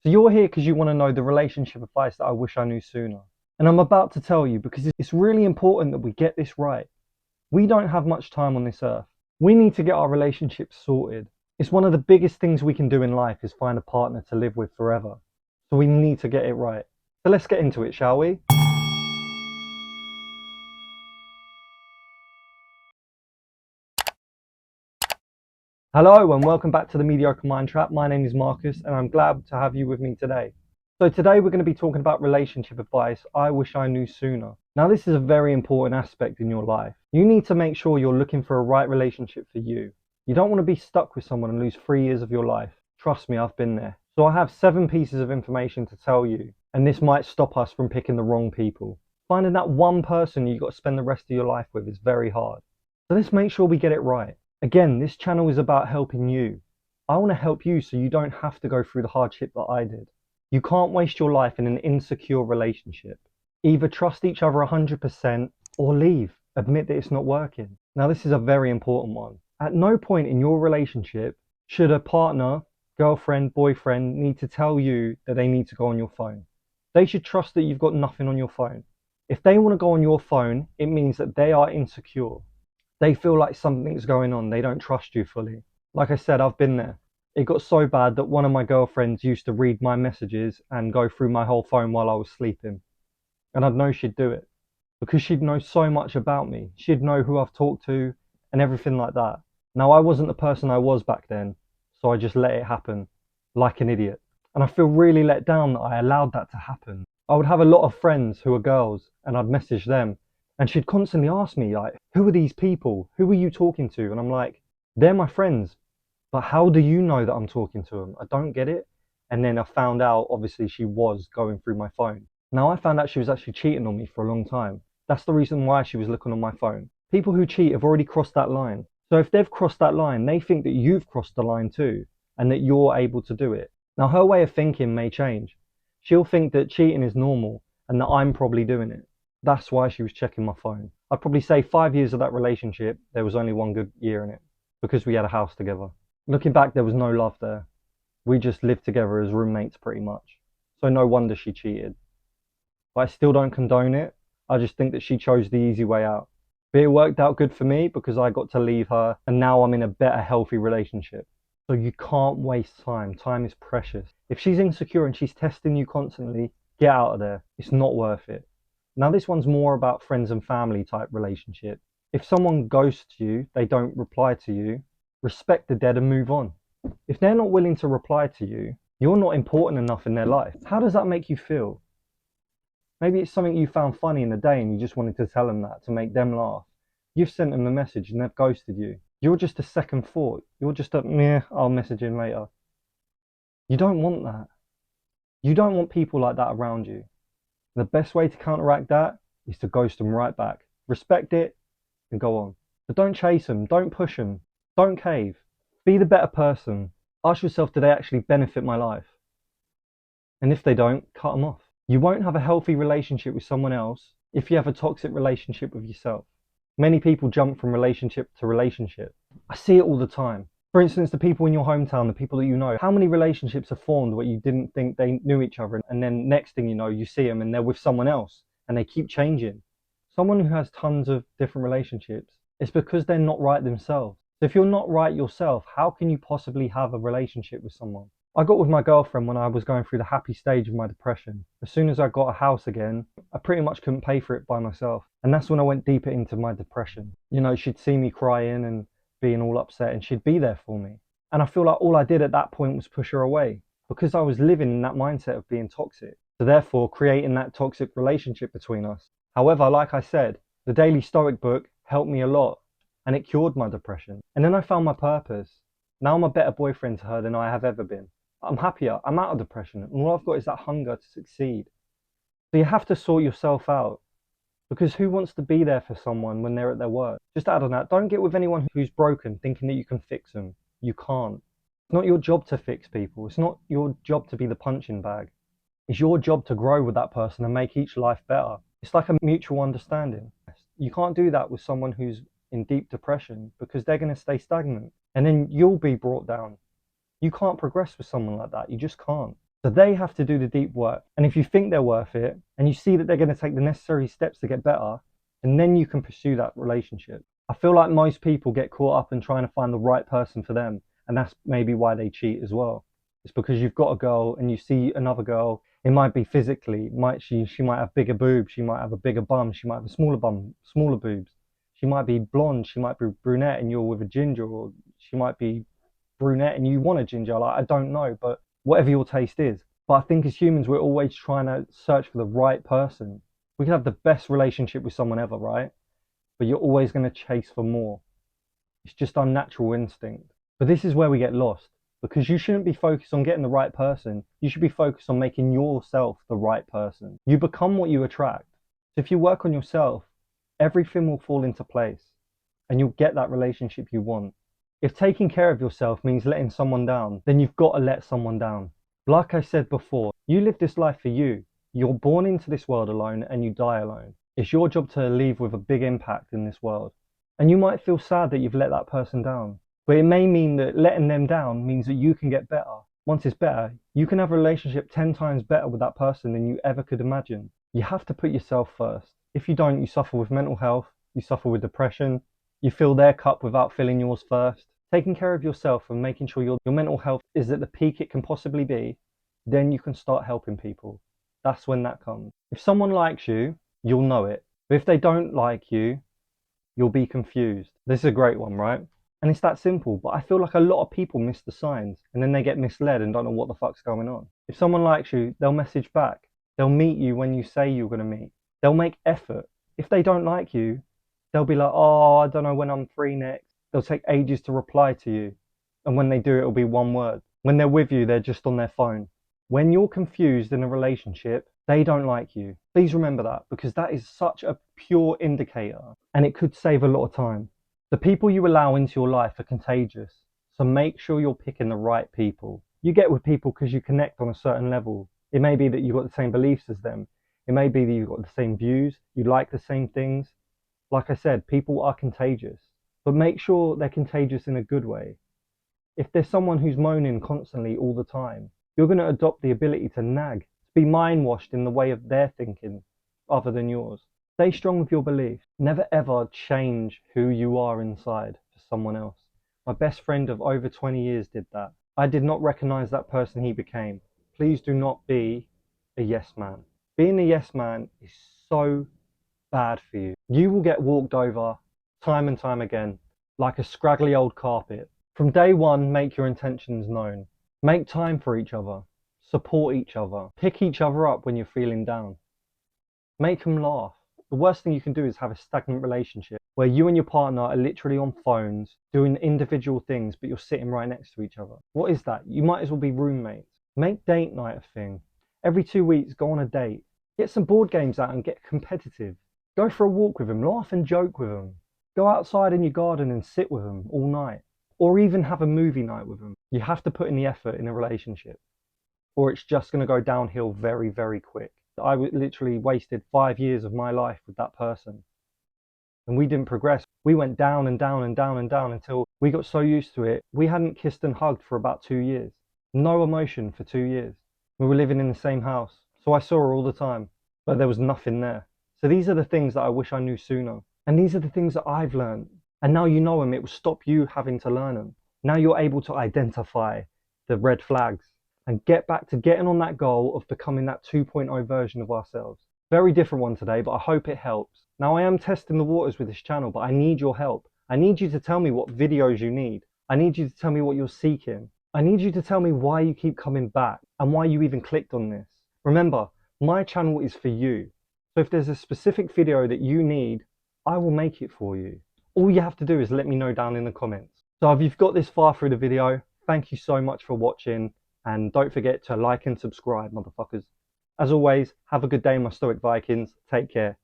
So you're here because you want to know the relationship advice that I wish I knew sooner. And I'm about to tell you because it's really important that we get this right. We don't have much time on this earth. We need to get our relationships sorted. It's one of the biggest things we can do in life is find a partner to live with forever. So we need to get it right. So let's get into it, shall we? Hello and welcome back to the Mediocre Mind Trap. My name is Marcus and I'm glad to have you with me today. So today we're going to be talking about relationship advice I wish I knew sooner. Now this is a very important aspect in your life. You need to make sure you're looking for a right relationship for you. You don't want to be stuck with someone and lose 3 years of your life. Trust me, I've been there. So I have 7 pieces of information to tell you, and this might stop us from picking the wrong people. Finding that one person you've got to spend the rest of your life with is very hard. So let's make sure we get it right. Again, this channel is about helping you. I want to help you so you don't have to go through the hardship that I did. You can't waste your life in an insecure relationship. Either trust each other 100% or leave. Admit that it's not working. Now this is a very important one. At no point in your relationship should a partner, girlfriend, boyfriend need to tell you that they need to go on your phone. They should trust that you've got nothing on your phone. If they want to go on your phone, it means that they are insecure. They feel like something's going on. They don't trust you fully. Like I said, I've been there. It got so bad that one of my girlfriends used to read my messages and go through my whole phone while I was sleeping. And I'd know she'd do it because she'd know so much about me. She'd know who I've talked to and everything like that. Now, I wasn't the person I was back then, so I just let it happen like an idiot. And I feel really let down that I allowed that to happen. I would have a lot of friends who are girls and I'd message them. And she'd constantly ask me, like, who are these people? Who are you talking to? And I'm like, they're my friends. But how do you know that I'm talking to them? I don't get it. And then I found out, obviously, she was going through my phone. Now, I found out she was actually cheating on me for a long time. That's the reason why she was looking on my phone. People who cheat have already crossed that line. So if they've crossed that line, they think that you've crossed the line too, and that you're able to do it. Now, her way of thinking may change. She'll think that cheating is normal and that I'm probably doing it. That's why she was checking my phone. I'd probably say 5 years of that relationship, there was only one good year in it because we had a house together. Looking back, there was no love there. We just lived together as roommates pretty much. So no wonder she cheated. But I still don't condone it. I just think that she chose the easy way out. But it worked out good for me because I got to leave her and now I'm in a better, healthy relationship. So you can't waste time. Time is precious. If she's insecure and she's testing you constantly, get out of there. It's not worth it. Now this one's more about friends and family type relationship. If someone ghosts you, they don't reply to you, respect the dead and move on. If they're not willing to reply to you, you're not important enough in their life. How does that make you feel? Maybe it's something you found funny in the day and you just wanted to tell them that to make them laugh. You've sent them the message and they've ghosted you. You're just a second thought. You're just a, meh, I'll message him later. You don't want that. You don't want people like that around you. The best way to counteract that is to ghost them right back. Respect it and go on. But don't chase them, don't push them, don't cave. Be the better person. Ask yourself, do they actually benefit my life? And if they don't, cut them off. You won't have a healthy relationship with someone else if you have a toxic relationship with yourself. Many people jump from relationship to relationship. I see it all the time. For instance, the people in your hometown, the people that you know, how many relationships are formed where you didn't think they knew each other and then next thing you know, you see them and they're with someone else and they keep changing. Someone who has tons of different relationships, it's because they're not right themselves. So if you're not right yourself, how can you possibly have a relationship with someone? I got with my girlfriend when I was going through the happy stage of my depression. As soon as I got a house again, I pretty much couldn't pay for it by myself. And that's when I went deeper into my depression. You know, she'd see me crying and being all upset and she'd be there for me. And I feel like all I did at that point was push her away because I was living in that mindset of being toxic. So therefore creating that toxic relationship between us. However, like I said, the Daily Stoic book helped me a lot and it cured my depression. And then I found my purpose. Now I'm a better boyfriend to her than I have ever been. I'm happier, I'm out of depression, and all I've got is that hunger to succeed. So you have to sort yourself out. Because who wants to be there for someone when they're at their worst? Just add on that, don't get with anyone who's broken thinking that you can fix them. You can't. It's not your job to fix people. It's not your job to be the punching bag. It's your job to grow with that person and make each life better. It's like a mutual understanding. You can't do that with someone who's in deep depression because they're going to stay stagnant and then you'll be brought down. You can't progress with someone like that. You just can't. So they have to do the deep work. And if you think they're worth it and you see that they're going to take the necessary steps to get better, and then you can pursue that relationship. I feel like most people get caught up in trying to find the right person for them. And that's maybe why they cheat as well. It's because you've got a girl and you see another girl. It might be physically, she might have bigger boobs, she might have a bigger bum, she might have a smaller bum, smaller boobs. She might be blonde, she might be brunette and you're with a ginger, or she might be brunette and you want a ginger. Like, I don't know, but whatever your taste is. But I think as humans, we're always trying to search for the right person. We can have the best relationship with someone ever, right? But you're always going to chase for more. It's just our natural instinct. But this is where we get lost, because you shouldn't be focused on getting the right person. You should be focused on making yourself the right person. You become what you attract. So if you work on yourself, everything will fall into place and you'll get that relationship you want. If taking care of yourself means letting someone down, then you've got to let someone down. Like I said before, you live this life for you. You're born into this world alone and you die alone. It's your job to leave with a big impact in this world. And you might feel sad that you've let that person down, but it may mean that letting them down means that you can get better. Once it's better, you can have a relationship 10 times better with that person than you ever could imagine. You have to put yourself first. If you don't, you suffer with mental health, you suffer with depression, you fill their cup without filling yours first. Taking care of yourself and making sure your mental health is at the peak it can possibly be, then you can start helping people. That's when that comes. If someone likes you, you'll know it. But if they don't like you, you'll be confused. This is a great one, right? And it's that simple, but I feel like a lot of people miss the signs and then they get misled and don't know what the fuck's going on. If someone likes you, they'll message back. They'll meet you when you say you're going to meet. They'll make effort. If they don't like you, they'll be like, oh, I don't know when I'm free next. They'll take ages to reply to you. And when they do, it'll be one word. When they're with you, they're just on their phone. When you're confused in a relationship, they don't like you. Please remember that, because that is such a pure indicator and it could save a lot of time. The people you allow into your life are contagious. So make sure you're picking the right people. You get with people because you connect on a certain level. It may be that you've got the same beliefs as them. It may be that you've got the same views. You like the same things. Like I said, people are contagious. But make sure they're contagious in a good way. If there's someone who's moaning constantly all the time, you're going to adopt the ability to nag, to be mind washed in the way of their thinking other than yours. Stay strong with your beliefs. Never ever change who you are inside for someone else. My best friend of over 20 years did that. I did not recognize that person he became. Please do not be a yes man. Being a yes man is so bad for you. You will get walked over time and time again, like a scraggly old carpet. From day one, make your intentions known. Make time for each other. Support each other. Pick each other up when you're feeling down. Make them laugh. The worst thing you can do is have a stagnant relationship where you and your partner are literally on phones doing individual things, but you're sitting right next to each other. What is that? You might as well be roommates. Make date night a thing. Every 2 weeks, go on a date. Get some board games out and get competitive. Go for a walk with them. Laugh and joke with them. Go outside in your garden and sit with them all night. Or even have a movie night with them. You have to put in the effort in a relationship, or it's just going to go downhill very, very quick. I literally wasted 5 years of my life with that person. And we didn't progress. We went down and down and down and down until we got so used to it. We hadn't kissed and hugged for about 2 years. No emotion for 2 years. We were living in the same house. So I saw her all the time, but there was nothing there. So these are the things that I wish I knew sooner. And these are the things that I've learned. And now you know them, it will stop you having to learn them. Now you're able to identify the red flags and get back to getting on that goal of becoming that 2.0 version of ourselves. Very different one today, but I hope it helps. Now I am testing the waters with this channel, but I need your help. I need you to tell me what videos you need. I need you to tell me what you're seeking. I need you to tell me why you keep coming back and why you even clicked on this. Remember, my channel is for you. So if there's a specific video that you need, I will make it for you. All you have to do is let me know down in the comments. So if you've got this far through the video, thank you so much for watching. And don't forget to like and subscribe, motherfuckers. As always, have a good day, my Stoic Vikings. Take care.